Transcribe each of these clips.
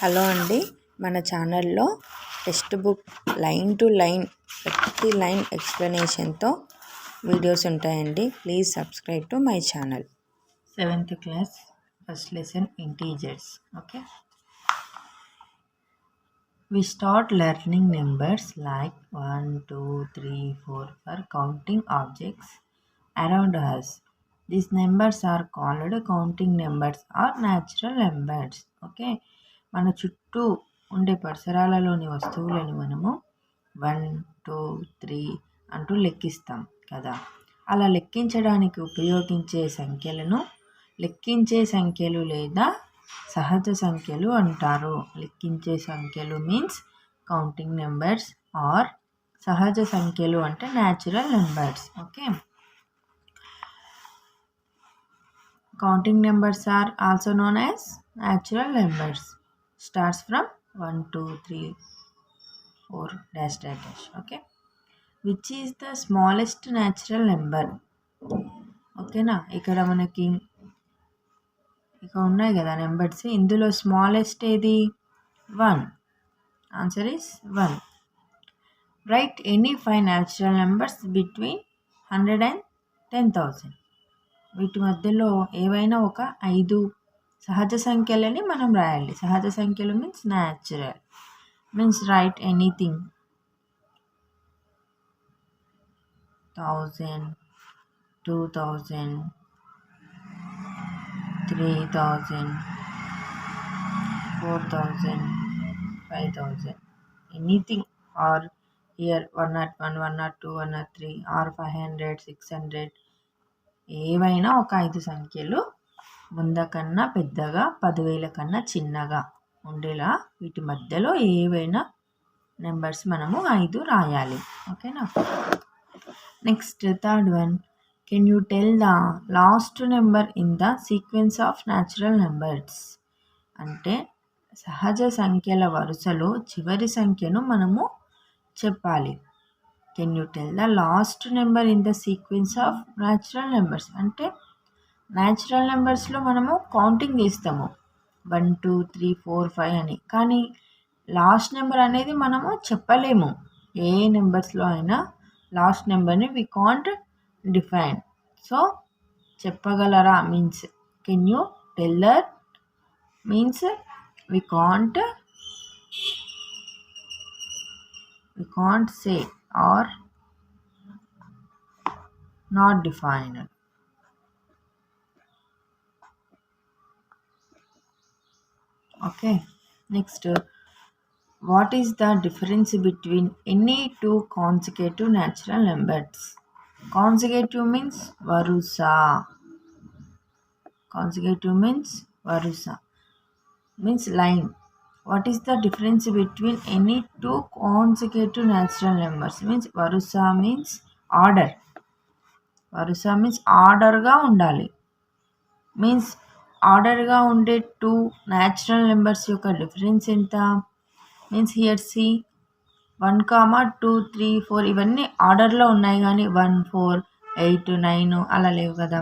Hello అండి, మన ఛానల్లో text book line to line ప్రతి లైన్ ఎక్స్ప్లెనేషన్తో వీడియోస్ ఉంటాయండి. Please subscribe to my channel. 7th class first lesson integers. Okay, we start learning numbers like 1, 2, 3, 4 for counting objects around us. These numbers are called counting numbers or natural numbers. Okay, మన చుట్టూ ఉండే పరిసరాలలోని వస్తువులను మనము 1, 2, 3 అంటూ లెక్కిస్తాం కదా. అలా లెక్కించడానికి ఉపయోగించే సంఖ్యలను లెక్కించే సంఖ్యలు లేదా సహజ సంఖ్యలు అంటారు. లెక్కించే సంఖ్యలు మీన్స్ కౌంటింగ్ నెంబర్స్ ఆర్ సహజ సంఖ్యలు అంటే natural numbers. Okay, counting numbers are also known as natural numbers. Starts from 1, 2, 3, 4 dash dash dash. Okay, which is the smallest natural number? ఓకేనా, ఇక్కడ మనకి ఇక ఉన్నాయి కదా నెంబర్స్. ఇందులో స్మాలెస్ట్ ఏది? 1. Answer is 1. Right any 5 natural numbers between 100 and 10,000. వీటి మధ్యలో ఏవైనా ఒక 5 సహజ సంఖ్యలని మనం రాయాలి. సహజ సంఖ్యలు means natural, means write anything. 1000, 2000, 3000, 4000, 5000, anything. Or here 101, 102, 103 or 500, 600 ఏవైనా ఒక 5 సంఖ్యలు 100 కన్నా పెద్దగా 10,000 కన్నా చిన్నగా ఉండేలా వీటి మధ్యలో ఏవైనా నెంబర్స్ మనము 5 రాయాలి. ఓకేనా. Next third one, can you tell the last number in the sequence of natural numbers? అంటే సహజ సంఖ్యల వరుసలో చివరి సంఖ్యను మనము చెప్పాలి. Can you tell the last number in the sequence of natural numbers అంటే న్యాచురల్ నెంబర్స్లో మనము కౌంటింగ్ చేస్తాము 1, 2, 3, 4, 5 అని. కానీ లాస్ట్ నెంబర్ అనేది మనము చెప్పలేము. ఏ నెంబర్స్లో అయినా లాస్ట్ నెంబర్ని వి కాంట్ డిఫైన్. సో చెప్పగలరా means can you tell that means we can't say or not defined. Okay, next, what is the difference between any two consecutive natural numbers? Consecutive means varusa. Consecutive means varusa, means line. What is the difference between any two consecutive natural numbers? Means varusa means order. Varusa means order ga undali. Means ఆర్డర్గా ఉండే 2 natural numbers యొక్క difference ఎంత? Means here see 1, 2, 3, 4 ఇవన్నీ ఆర్డర్లో ఉన్నాయి, కానీ 1, 4, 8, 9 అలా లేవు కదా.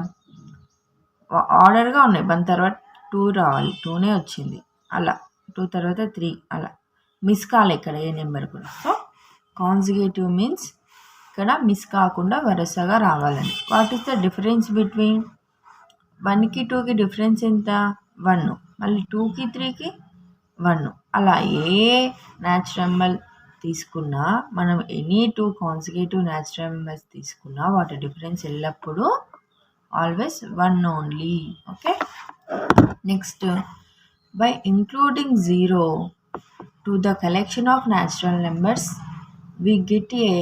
ఆర్డర్గా ఉన్నాయి. 1 తర్వాత 2 రావాలి, 2నే వచ్చింది. అలా 2 తర్వాత 3 అలా మిస్ కాలే ఇక్కడ ఏ నెంబర్ కూడా. సో కాన్సిక్యూటివ్ మీన్స్ ఇక్కడ మిస్ కాకుండా వరుసగా రావాలని. What is the difference between 1కి 2కి డిఫరెన్స్ ఎంత? 1. మళ్ళీ 2కి 3కి 1. అలా ఏ న్యాచురల్ నెంబర్ తీసుకున్నా మనం ఎనీ 2 కాన్సిక్యూటివ్ న్యాచురల్ నెంబర్స్ తీసుకున్నా వాటి డిఫరెన్స్ ఎల్లప్పుడూ always 1 only. Okay, next, by including 0 to the collection of natural numbers we get a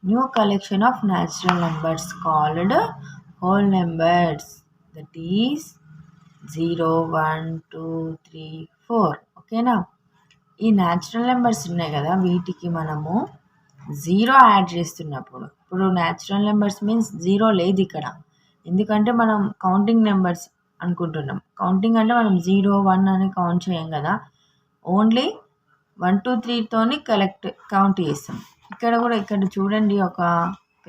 new collection of natural numbers called whole numbers. That is 0, 1, 2, 3, 4. ఓకేనా. ఈ natural numbers ఉన్నాయి కదా, వీటికి మనము 0 add చేస్తున్నప్పుడు, ఇప్పుడు న్యాచురల్ నెంబర్స్ మీన్స్ 0 లేదు ఇక్కడ. ఎందుకంటే మనం కౌంటింగ్ నెంబర్స్ అనుకుంటున్నాం. కౌంటింగ్ అంటే మనం 0, 1 అని కౌంట్ చేయం కదా, ఓన్లీ 1, 2, 3తోని కౌంట్ చేస్తాం. ఇక్కడ కూడా ఇక్కడ చూడండి, ఒక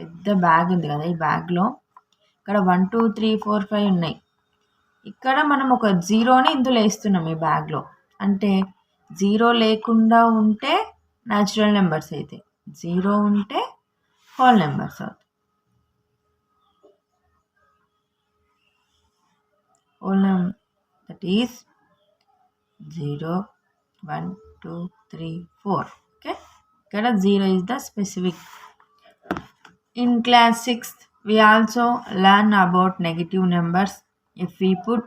పెద్ద బ్యాగ్ ఉంది కదా, ఈ బ్యాగ్లో ఇక్కడ 1, 2, 3, 4, 5 ఉన్నాయి. ఇక్కడ మనం ఒక 0ని ఇందులో వేస్తున్నాం ఈ బ్యాగ్లో. అంటే జీరో లేకుండా ఉంటే న్యాచురల్ నెంబర్స్ అవుతాయి, జీరో ఉంటే హోల్ నెంబర్స్ అవుతాయి. Whole number that is 0, 1, 2, 3, 4. Okay, ఇక్కడ 0 is the specific. In class 6th, we also learn about negative numbers. If we put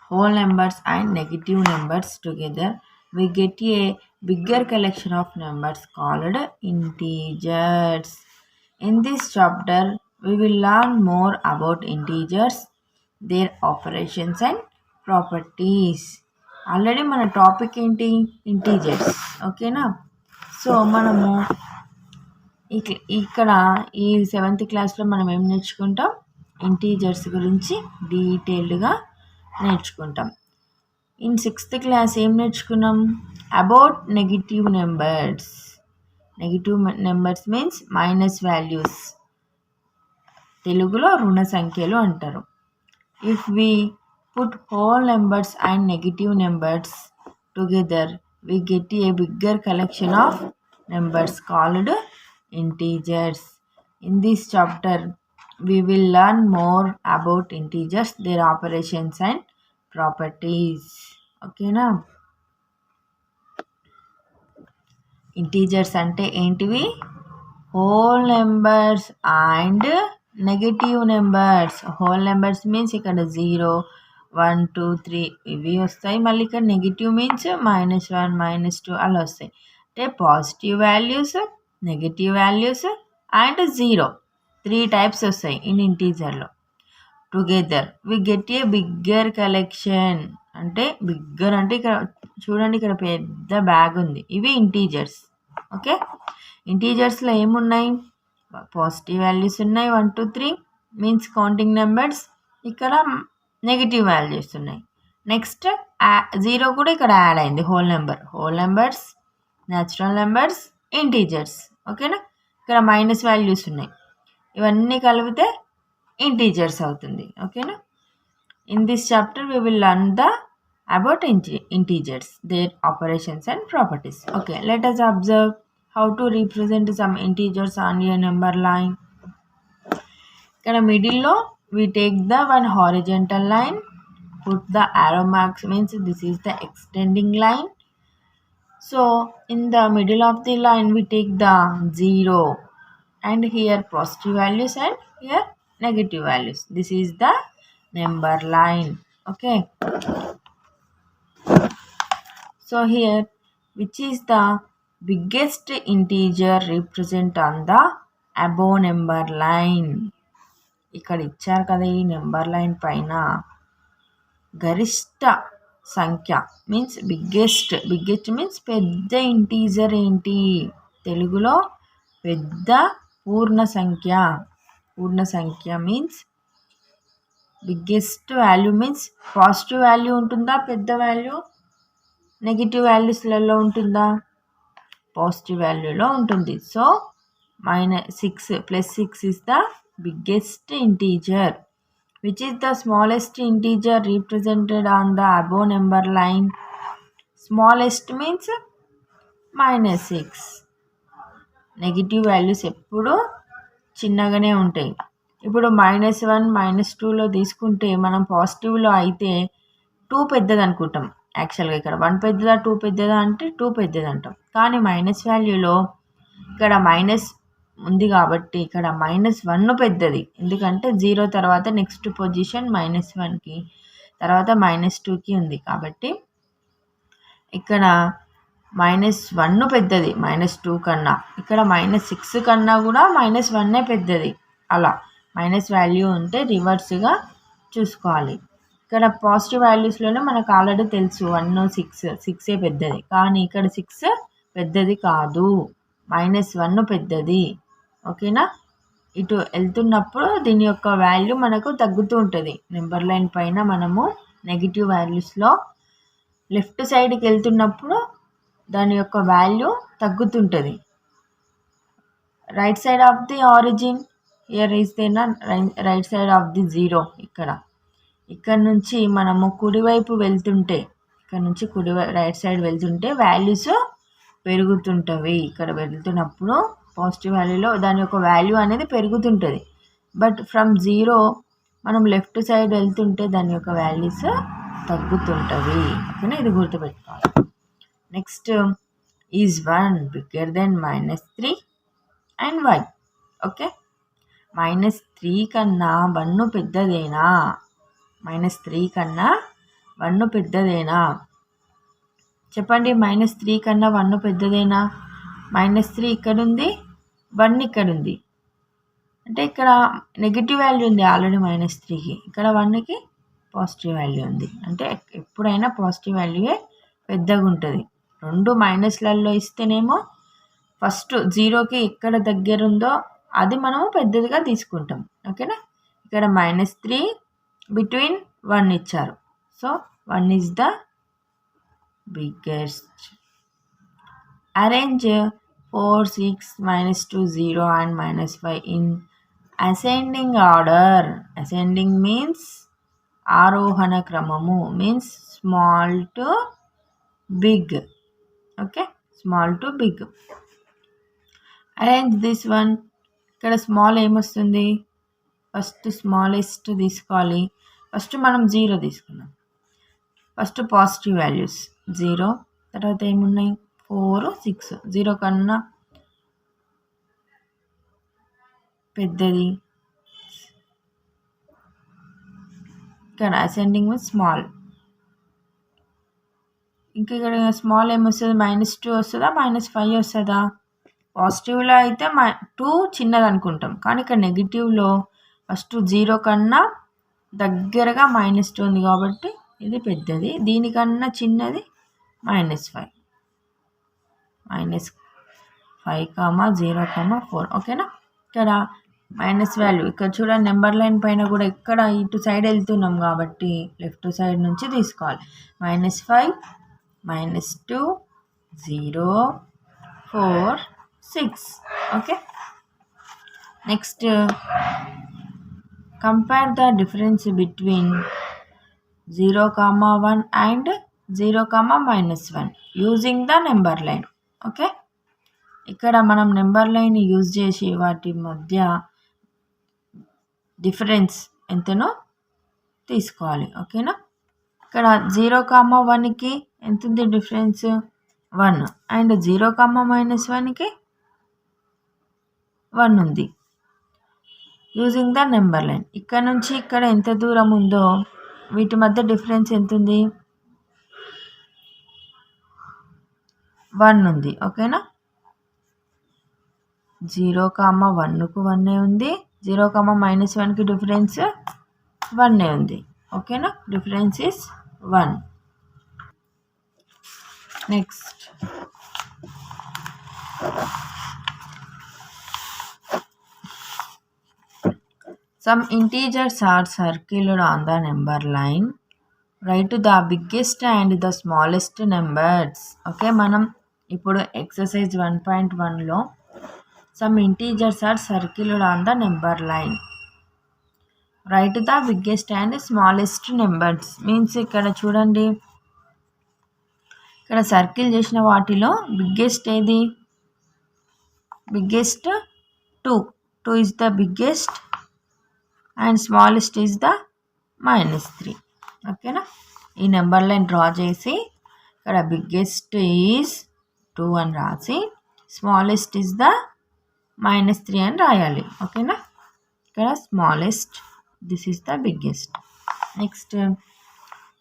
whole numbers and negative numbers together, we get a bigger collection of numbers called integers. In this chapter, we will learn more about integers, their operations and properties. Already మన topic ఏంటి, integers. ఓకేనా, so మనము ఇక్కడ ఈ 7th క్లాస్లో మనం ఏం నేర్చుకుంటాం, ఇంటీజర్స్ గురించి డీటెయిల్డ్గా నేర్చుకుంటాం. ఇన్ 6th క్లాస్ ఏం నేర్చుకున్నాం, about negative numbers. Negative numbers means minus values, తెలుగులో రుణ సంఖ్యలు అంటారు. If we put whole numbers and negative numbers together, we get a bigger collection of numbers called integers. In this chapter, we will learn more about integers, their operations and properties. Okay na? Integers ante entivi, whole numbers and negative numbers. Whole numbers means ఇక్కడ 0, 1, 2, 3 ఇవి వస్తాయి. మళ్ళీ ఇక్కడ negative means -1, -2 అలా వస్తాయి. అంటే positive values, negative values and 0, 3 types వస్తాయి in ఇంటీజర్లో. Together we get a bigger collection. అంటే బిగ్గర్ అంటే ఇక్కడ చూడండి, ఇక్కడ పెద్ద బ్యాగ్ ఉంది, ఇవి ఇంటీజర్స్. ఓకే, ఇంటీజర్స్లో ఏమున్నాయి, పాజిటివ్ వాల్యూస్ ఉన్నాయి 1, 2, 3 మీన్స్ కౌంటింగ్ నెంబర్స్. ఇక్కడ నెగిటివ్ వాల్యూస్ ఉన్నాయి. నెక్స్ట్ 0 కూడా ఇక్కడ యాడ్ అయింది, whole number. Whole numbers, natural numbers, integers. ఓకేనా, ఇక్కడ మైనస్ వాల్యూస్ ఉన్నాయి, ఇవన్నీ కలిపితే ఇంటీజర్స్ అవుతుంది. ఓకేనా, in this chapter we will learn about integers, their operations and properties. Okay, let us observe how to represent some integers on a number line. ఇక్కడ మిడిల్లో we take the one horizontal line, put the arrow marks means this is the extending line. So in the middle of the line we take the 0 and here positive values and here negative values. This is the number line. Okay, so here which is the biggest integer represent on the above number line. ఇక్కడ ఇచ్చారు కదా, ఈ number line పైన గరిష్ట సంఖ్య means biggest. Biggest means పెద్ద integer ఏంటి, తెలుగులో పెద్ద పూర్ణ సంఖ్య. పూర్ణ సంఖ్య means biggest value means positive value ఉంటుందా, పెద్ద వాల్యూ నెగిటివ్ వాల్యూస్లలో ఉంటుందా, పాజిటివ్ వాల్యూలో ఉంటుంది. So -6 + 6 is the biggest integer. Which is the smallest integer represented on the above number line? Smallest means -6. Negative values ఎప్పుడు చిన్నగానే ఉంటాయి. ఇప్పుడు -1, -2లో తీసుకుంటే మనం పాజిటివ్లో అయితే 2 పెద్దది అనుకుంటాం. యాక్చువల్గా ఇక్కడ 1 పెద్దదా 2 పెద్దదా అంటే 2 పెద్దది అంటాం. కానీ మైనస్ వాల్యూలో ఇక్కడ మైనస్ ఉంది కాబట్టి ఇక్కడ -1 పెద్దది. ఎందుకంటే 0 తర్వాత నెక్స్ట్ పొజిషన్ -1కి, తర్వాత -2కి ఉంది కాబట్టి ఇక్కడ -1 పెద్దది -2 కన్నా. ఇక్కడ -6 కన్నా కూడా -1 పెద్దది. అలా మైనస్ వాల్యూ ఉంటే రివర్స్గా చూసుకోవాలి. ఇక్కడ పాజిటివ్ వాల్యూస్లోనే మనకు ఆల్రెడీ తెలుసు 1, 6 పెద్దది, కానీ ఇక్కడ 6 పెద్దది కాదు, -1 పెద్దది. ఓకేనా, ఇటు వెళ్తున్నప్పుడు దీని యొక్క వాల్యూ మనకు తగ్గుతూ ఉంటుంది. నెంబర్ లైన్ పైన మనము నెగిటివ్ వాల్యూస్లో లెఫ్ట్ సైడ్కి వెళ్తున్నప్పుడు దాని యొక్క వాల్యూ తగ్గుతుంటుంది. Right side of the origin here is దేనా రైట్ సైడ్ ఆఫ్ ది 0. ఇక్కడ నుంచి మనము కుడివైపు వెళ్తుంటే ఇక్కడ నుంచి కుడి రైట్ సైడ్ వెళ్తుంటే వాల్యూస్ పెరుగుతుంటవి. ఇక్కడ వెళ్తున్నప్పుడు పాజిటివ్ వాల్యూలో దాని యొక్క వాల్యూ అనేది పెరుగుతుంటుంది. బట్ ఫ్రమ్ 0 మనం లెఫ్ట్ సైడ్ వెళ్తుంటే దాని యొక్క వాల్యూస్ తగ్గుతుంటవి. ఓకేనా, ఇది గుర్తుపెట్టుకోవాలి. Next is 1 bigger than -3 and why? Okay, -3 కన్నా 1 పెద్దదేనా? -3 కన్నా 1 పెద్దదేనా? చెప్పండి, -3 కన్నా 1 పెద్దదేనా? -3 ఇక్కడ ఉంది, 1 ఇక్కడ ఉంది. అంటే ఇక్కడ నెగిటివ్ వాల్యూ ఉంది ఆల్రెడీ -3కి, ఇక్కడ 1కి పాజిటివ్ వాల్యూ ఉంది. అంటే ఎప్పుడైనా పాజిటివ్ వాల్యూయే పెద్దగా ఉంటుంది. రెండు మైనస్లలో ఇస్తేనేమో ఫస్ట్ 0కి ఎక్కడ దగ్గర ఉందో అది మనము పెద్దదిగా తీసుకుంటాం. ఓకేనా, ఇక్కడ -3 బిట్వీన్ 1 ఇచ్చారు. So 1 is the biggest. Arrange 4, 6, -2, 0 and -5 in ascending order. Ascending means ఆరోహణ క్రమము, means small to big. Okay, small to big. Arrange this one. ఇక్కడ స్మాల్ ఏమొస్తుంది? ఫస్ట్ స్మాలెస్ట్ తీసుకోవాలి. ఫస్ట్ మనం 0 తీసుకున్నాం. ఫస్ట్ పాజిటివ్ వాల్యూస్ 0, తర్వాత ఏమున్నాయి 4, 6. 0 కన్నా పెద్దది. ఇక్కడ అసెండింగ్ మీన్స్ స్మాల్. ఇంకా ఇక్కడ స్మాల్ ఏమొస్తుంది? -2 వస్తుందా, -5 వస్తుందా? పాజిటివ్లో అయితే 2 చిన్నది అనుకుంటాం, కానీ ఇక్కడ నెగిటివ్లో ఫస్ట్ 0 కన్నా దగ్గరగా -2 ఉంది కాబట్టి ఇది పెద్దది. దీనికన్నా చిన్నది -5. -5, 0, 4. ఓకేనా, ఇక్కడ మైనస్ వాల్యూ ఇక్కడ చూడండి, నెంబర్ లైన్ పైన కూడా ఇక్కడ ఇటు సైడ్ వెళ్తున్నాం కాబట్టి లెఫ్ట్ సైడ్ నుంచి తీసుకోవాలి. -5, -2, 0, 4, 6. Okay, next compare the difference between 0, 1 and 0, -1 using the number line. Okay, ఇక్కడ మనం నెంబర్ లైన్ యూజ్ చేసి వాటి మధ్య డిఫరెన్స్ ఎంతనో తీసుకోవాలి. ఓకేనా, ఇక్కడ 0, 1కి ఎంత ఉంది డిఫరెన్స్? 1. అండ్ 0, -1కి 1 ఉంది. Using the number line. ఇక్కడ నుంచి ఇక్కడ ఎంత దూరం ఉందో వీటి మధ్య డిఫరెన్స్ ఎంత ఉంది? 1 ఉంది. ఓకేనా, 0, 1కు 1 ఉంది, 0, -1కి డిఫరెన్స్ 1 ఉంది. ఓకేనా, difference is 1. Next some integers are circled on the number line. Write the biggest and the smallest numbers. Okay, మనం ఇప్పుడు exercise 1.1లో some integers are circled on the number line. Write the biggest and smallest numbers. Means ఇక్కడ చూడండి, ఇక్కడ circle చేసిన వాటిలో biggest ఏది? Biggest 2 is the biggest and smallest is the -3. ఓకేనా, ఈ నెంబర్ లైన్ డ్రా చేసి ఇక్కడ బిగ్గెస్ట్ ఈజ్ 2 అని రాసి స్మాలెస్ట్ ఈజ్ ద -3 అని రాయాలి. ఓకేనా, ఇక్కడ smallest, this is the biggest. Next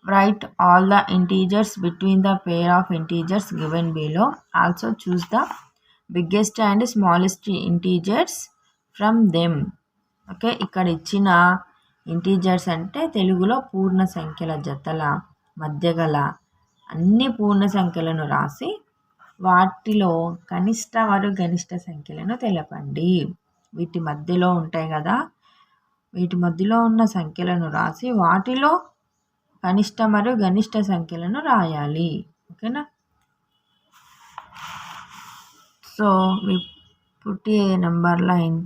write all the integers between the pair of integers given below. Also choose the biggest and smallest integers from them. Okay, ఇక్కడ ఇచ్చిన integers అంటే తెలుగులో పూర్ణ సంఖ్యల జతల మధ్య గల అన్ని పూర్ణ సంఖ్యలను రాసి వాటిలో కనిష్ట మరియు గరిష్ట సంఖ్యలను తెలపండి. వీటి మధ్యలో ఉంటాయి కదా, వీటి మధ్యలో ఉన్న సంఖ్యలను రాసి వాటిలో కనిష్ట మరియు గరిష్ట సంఖ్యలను రాయాలి. ఓకేనా, so we put a number line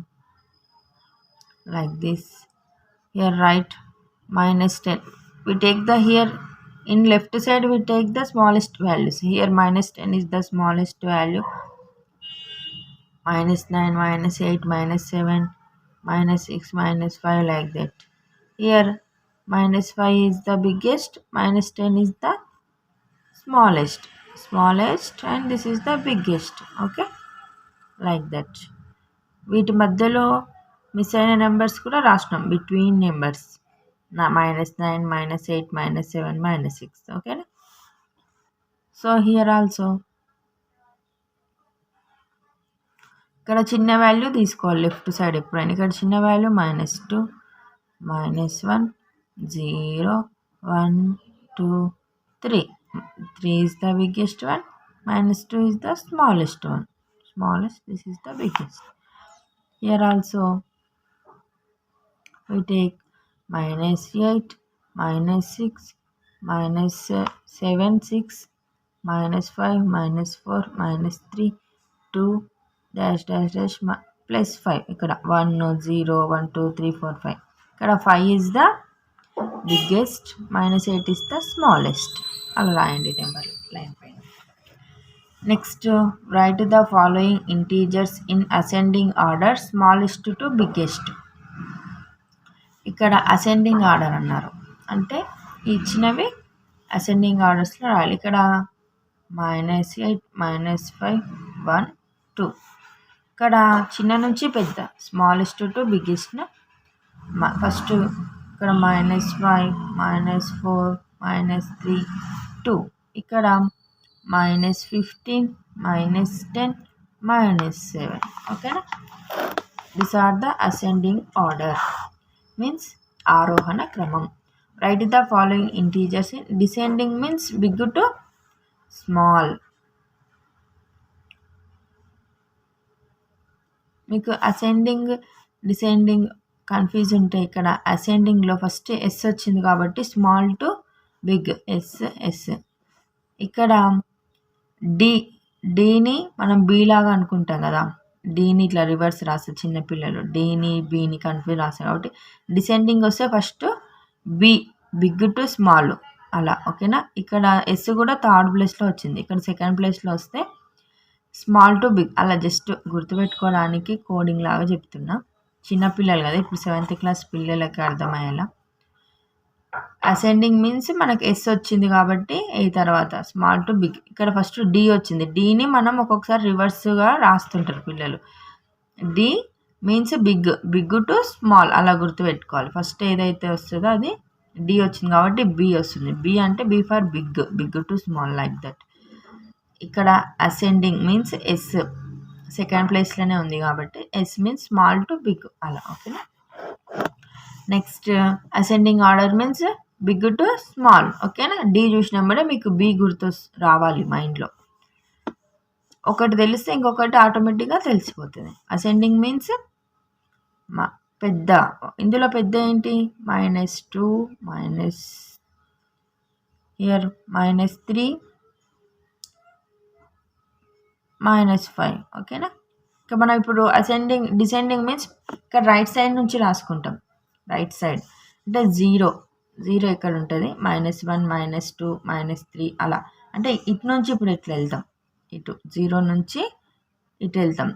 like this. Here write -10. We take the here In left side we take the smallest values. Here minus 10 is the smallest value. Minus 9, minus 8, minus 7, minus 6, minus 5, like that. Here minus 5 is the biggest, minus 10 is the smallest, and this is the biggest. Okay, like that. వీటి మధ్యలో miss అయిన numbers కూడా రాసినాం, between numbers. -9, -8, -7, -6. ఓకేనా. So here also ఇక్కడ చిన్న value తీసుకోవాలి left side ఎప్పుడైనా. ఇక్కడ చిన్న value -2, -1, 0, 1, 2, 3. 3 is the biggest one, -2 is the smallest one. This is the biggest. Here also we take -8, -6, -7, 6, -5, -4, -3, 2, +5. ఇక్కడ 1, 0, 1, 2, 3, 4, 5. ఇక్కడ 5 is the biggest, -8 is the smallest. అలా రాయండి నెంబర్ లైన్ పైన. Next right the following integers in ascending order, smallest to biggest. ఇక్కడ ascending order అన్నారు అంటే ఇచ్చినవి ascending ఆర్డర్స్లో రాయాలి. ఇక్కడ -8, -5, 1, 2. ఇక్కడ చిన్న నుంచి పెద్ద, స్మాలెస్ట్ టు బిగ్గెస్ట్. ఫస్ట్ ఇక్కడ -5, -4, -3, 2. ఇక్కడ -15, -10, -7. ఓకేనా. This are the ascending order, means ఆరోహణ క్రమం. Right the following integers in descending, means big to small. మీకు అసెండింగ్ డిసెండింగ్ కన్ఫ్యూజ్ ఉంటే ఇక్కడ అసెండింగ్లో ఫస్ట్ ఎస్ వచ్చింది కాబట్టి స్మాల్ టు బిగ్, ఎస్. ఇక్కడ డీని మనం బీ లాగా అనుకుంటాం కదా, డీని ఇట్లా రివర్స్ రాస్తారు చిన్నపిల్లలు, డీని బీని కన్ఫ్యూజ్ రాస్తారు. కాబట్టి డిసెండింగ్ వస్తే first B, big to small అలా. ఓకేనా. ఇక్కడ ఎస్ కూడా థర్డ్ ప్లేస్లో వచ్చింది, ఇక్కడ సెకండ్ ప్లేస్లో వస్తే స్మాల్ టు బిగ్ అలా జస్ట్ గుర్తుపెట్టుకోవడానికి కోడింగ్ లాగా చెప్తున్నా. చిన్నపిల్లలు కదా, ఇప్పుడు 7th క్లాస్ పిల్లలకి అర్థమయ్యేలా. అసెండింగ్ మీన్స్ మనకు ఎస్ వచ్చింది కాబట్టి ఏ తర్వాత స్మాల్ టు బిగ్. ఇక్కడ ఫస్ట్ డి వచ్చింది, డీని మనం ఒక్కొక్కసారి రివర్స్గా రాస్తుంటారు పిల్లలు. D means big to small అలా గుర్తుపెట్టుకోవాలి. ఫస్ట్ ఏదైతే వస్తుందో అది డి వచ్చింది కాబట్టి బి వస్తుంది. బి అంటే B for big to small, like that. ఇక్కడ అసెండింగ్ మీన్స్ ఎస్ సెకండ్ ప్లేస్లోనే ఉంది కాబట్టి S means small to big అలా. ఓకేనా. Next ascending order means big to small. ఓకేనా. డి చూసినప్పుడే మీకు బి గుర్తు రావాలి మైండ్లో. ఒకటి తెలిస్తే ఇంకొకటి ఆటోమేటిక్గా తెలిసిపోతుంది. అసెండింగ్ మీన్స్ పెద్ద. ఇందులో పెద్ద ఏంటి, -2, హియర్ -3, -5. ఓకేనా. ఇక మనం ఇప్పుడు డిసెండింగ్ మీన్స్ ఇక్కడ రైట్ సైడ్ నుంచి రాసుకుంటాం. రైట్ సైడ్ అంటే 0 ఎక్కడ ఉంటుంది, -1, -2, -3 అలా. అంటే ఇటు నుంచి ఇప్పుడు ఇట్లా వెళ్తాం, ఇటు 0 నుంచి ఇటు వెళ్తాం.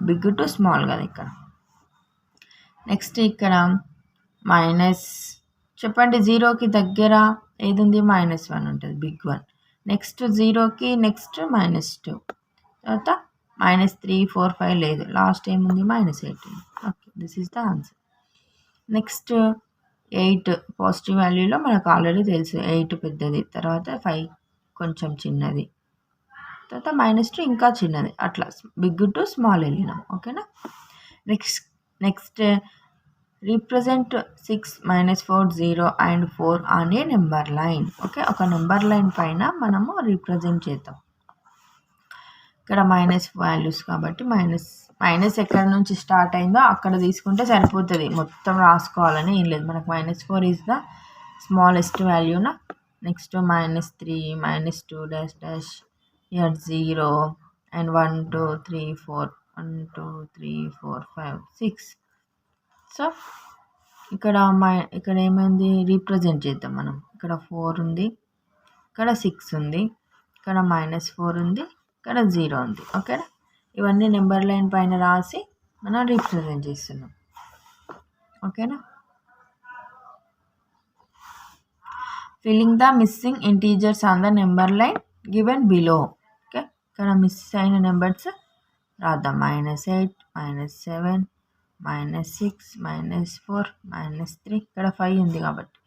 బిగ్ టు స్మాల్ కదా ఇక్కడ. నెక్స్ట్ ఇక్కడ చెప్పండి, 0కి దగ్గర ఏది ఉంది, -1 ఉంటుంది, బిగ్ వన్. నెక్స్ట్ 0కి నెక్స్ట్ -2, తర్వాత -3, 4, 5 లేదు, లాస్ట్ ఏముంది -18. Okay, this is the answer. Next 8 positive వాల్యూలో మనకు ఆల్రెడీ తెలుసు, 8 పెద్దది, తర్వాత 5 కొంచెం చిన్నది, తర్వాత -2 ఇంకా చిన్నది, అట్లా బిగ్ టు స్మాల్ వెళ్ళినాం. ఓకేనా. Next represent 6, -4, 0 and 4 on a number line. Okay, ఒక నెంబర్ లైన్ పైన మనము రీప్రజెంట్ చేద్దాం. ఇక్కడ మైనస్ వాల్యూస్ కాబట్టి మైనస్ ఎక్కడ నుంచి స్టార్ట్ అయిందో అక్కడ తీసుకుంటే సరిపోతుంది, మొత్తం రాసుకోవాలని ఏం లేదు. మనకు -4 ఈజ్ ద స్మాలెస్ట్ వాల్యూనా. Next -3, -2 here 0 and 1, 2, 3, 4, 1, 2, 3, 4, 5, 6. సో ఇక్కడ ఏమైంది రీప్రజెంట్ చేద్దాం మనం. ఇక్కడ 4 ఉంది, ఇక్కడ 6 ఉంది, ఇక్కడ -4 ఉంది, ఇక్కడ 0 ఉంది. ఓకేనా, ఇవన్నీ నెంబర్ లైన్ పైన రాసి మనం రీప్రజెంట్ చేస్తున్నాం. ఓకేనా, filling the missing integers on the number line given below. Okay, ఇక్కడ మిస్ అయిన నెంబర్స్ రాద్దాం. -8, -7, -6, -4, -3, ఇక్కడ 5 ఉంది కాబట్టి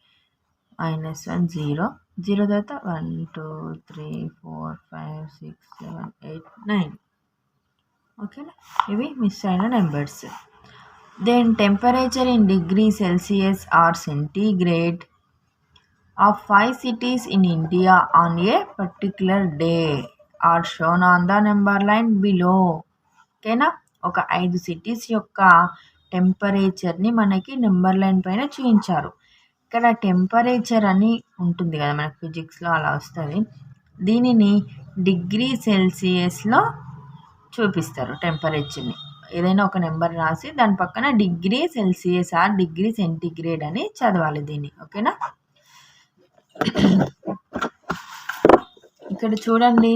-1, 0, 0 తర్వాత 1, 2, 3, 4, 5, 6, 7, 8, 9. ఓకేనా, ఇవి మిస్ అయిన నెంబర్స్. Then temperature in degree Celsius or centigrade of 5 cities in India on a particular day are shown on the number line below. ఓకేనా, ఒక 5 సిటీస్ యొక్క టెంపరేచర్ని మనకి నెంబర్ లైన్ పైన చూపించారు. ఇక్కడ టెంపరేచర్ అని ఉంటుంది కదా మనకి ఫిజిక్స్లో, అలా వస్తుంది. దీనిని డిగ్రీ సెల్సియస్లో చూపిస్తారు టెంపరేచర్ని. ఏదైనా ఒక నెంబర్ రాసి దాని పక్కన degree Celsius are degree centigrade అని చదవాలి దీన్ని. ఓకేనా, ఇక్కడ చూడండి,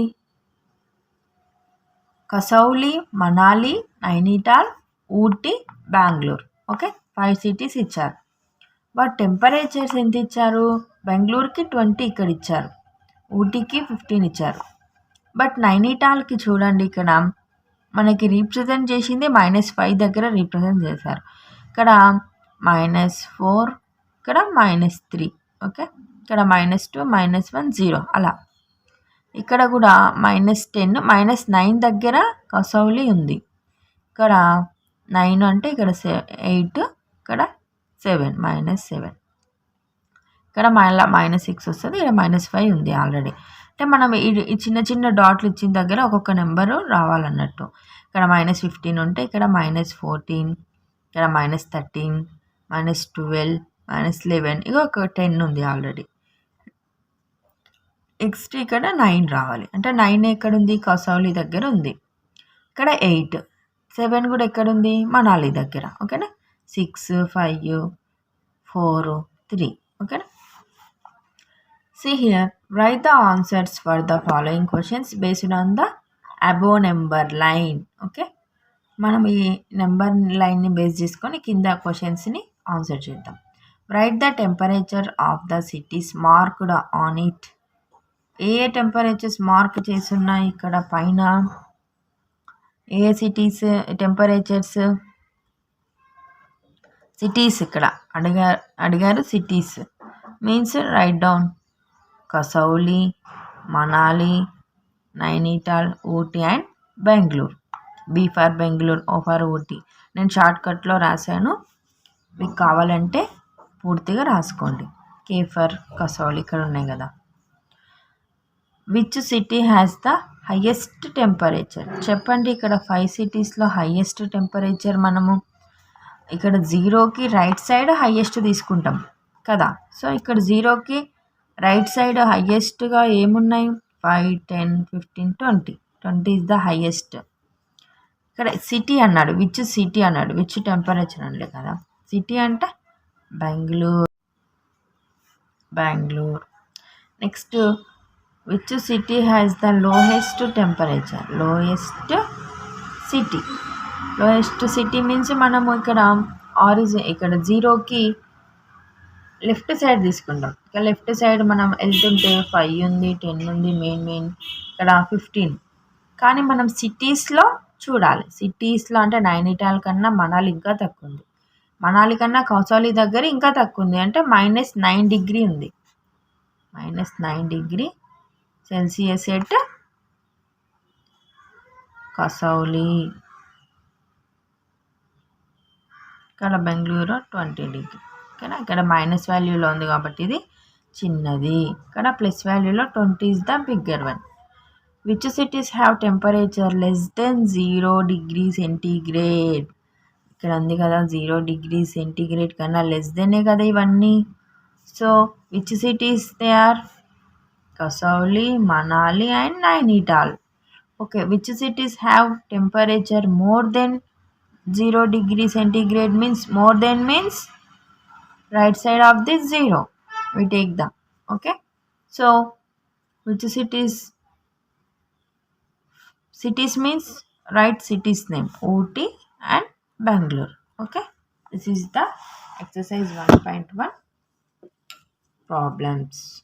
కసౌలి, మనాలి, నైనిటాల్, ఊటీ, బెంగళూరు. ఓకే, 5 సిటీస్ ఇచ్చారు. బట్ టెంపరేచర్స్ ఎంత ఇచ్చారు? బెంగళూరుకి 20 ఇక్కడ ఇచ్చారు, ఊటీకి 15 ఇచ్చారు. బట్ నైనిటాల్కి చూడండి, ఇక్కడ మనకి రీప్రజెంట్ చేసింది -5 దగ్గర రీప్రజెంట్ చేశారు. ఇక్కడ -4, ఇక్కడ -3. ఓకే, ఇక్కడ -2, -1, 0 అలా. ఇక్కడ కూడా -10, -9 దగ్గర కసౌలి ఉంది. ఇక్కడ 9 అంటే ఇక్కడ 8, ఇక్కడ 7, -7. ఇక్కడ మళ్ళీ -6 వస్తుంది, ఇక్కడ -5 ఉంది ఆల్రెడీ. అంటే మనం ఈ చిన్న చిన్న డాట్లు ఇచ్చిన దగ్గర ఒక్కొక్క నెంబరు రావాలన్నట్టు. ఇక్కడ -15 ఉంటే ఇక్కడ -14, ఇక్కడ -13, -12, -11, ఇక ఒక 10 ఉంది ఆల్రెడీ. నెక్స్ట్ ఇక్కడ 9 రావాలి. అంటే 9 ఎక్కడ ఉంది? కసౌలి దగ్గర ఉంది. ఇక్కడ 8, 7 కూడా ఎక్కడ ఉంది? మనాలి దగ్గర. ఓకేనా, 6, 5, 4, 3. ఓకేనా, see here, write the answers for the following questions based on the above number line. Okay, మనం ఈ నెంబర్ లైన్ని బేస్ చేసుకొని కింద క్వశ్చన్స్ని ఆన్సర్ చేద్దాం. Right the temperature of the cities marked on it. ఏ టెంపరేచర్స్ మార్క్ చేస్తున్నాయి ఇక్కడ పైన? ఏ సిటీస్ టెంపరేచర్స్? సిటీస్ ఇక్కడ అడిగారు cities means write down Kasauli, Manali, Nainital, Ooty and Bengaluru. B for Bengaluru, O for Ooty. నేను షార్ట్కట్లో రాశాను, మీకు కావాలంటే పూర్తిగా రాసుకోండి. కే ఫర్ కసౌలి ఇక్కడ ఉన్నాయి కదా. Which city has the highest temperature? చెప్పండి, ఇక్కడ 5 సిటీస్లో హయ్యెస్ట్ టెంపరేచర్ మనము ఇక్కడ 0కి రైట్ సైడ్ హయ్యెస్ట్ తీసుకుంటాం కదా. సో ఇక్కడ 0కి రైట్ సైడ్ హయ్యెస్ట్గా ఏమున్నాయి? 5, 10, 15, 20. 20 ఈజ్ ద హయ్యెస్ట్. ఇక్కడ సిటీ అన్నాడు, విచ్ సిటీ అన్నాడు, విచ్ టెంపరేచర్ అనలే కదా. సిటీ అంటే Bengaluru. Next, which city has the lowest temperature? Lowest city means మనము ఇక్కడ ఇక్కడ 0కి లెఫ్ట్ సైడ్ తీసుకుంటాం. ఇక్కడ లెఫ్ట్ సైడ్ మనం వెళ్తుంటే 5 ఉంది, 10 ఉంది, మెయిన్ ఇక్కడ 15. కానీ మనం సిటీస్లో చూడాలి. సిటీస్లో అంటే నైనిటాల్ కన్నా మనాలి ఇంకా తక్కువ ఉంది, మనాలి కన్నా కౌసాలి దగ్గర ఇంకా తక్కువ ఉంది. అంటే -9 డిగ్రీ ఉంది. -9 డిగ్రీ సెల్సియస్ ఎట్ కసౌలి. ఇక్కడ బెంగళూరు 20 డిగ్రీ. ఓకేనా, ఇక్కడ మైనస్ వాల్యూలో ఉంది కాబట్టి ఇది చిన్నది. ఇక్కడ ప్లస్ వాల్యూలో 20 is the bigger one. Which cities have temperature less than 0 degree centigrade? ఇక్కడ ఉంది కదా 0 డిగ్రీ సెంటీగ్రేడ్ కన్నా లెస్ దెనే కదా ఇవన్నీ. So which cities they are? Kasauli, Manali and Nainital. Okay, which cities have temperature more than 0 degree centigrade? Means more than means right side of this 0. We take them. Okay. So, which cities means write cities name OT and Bangalore. Okay. This is the exercise 1.1 problems.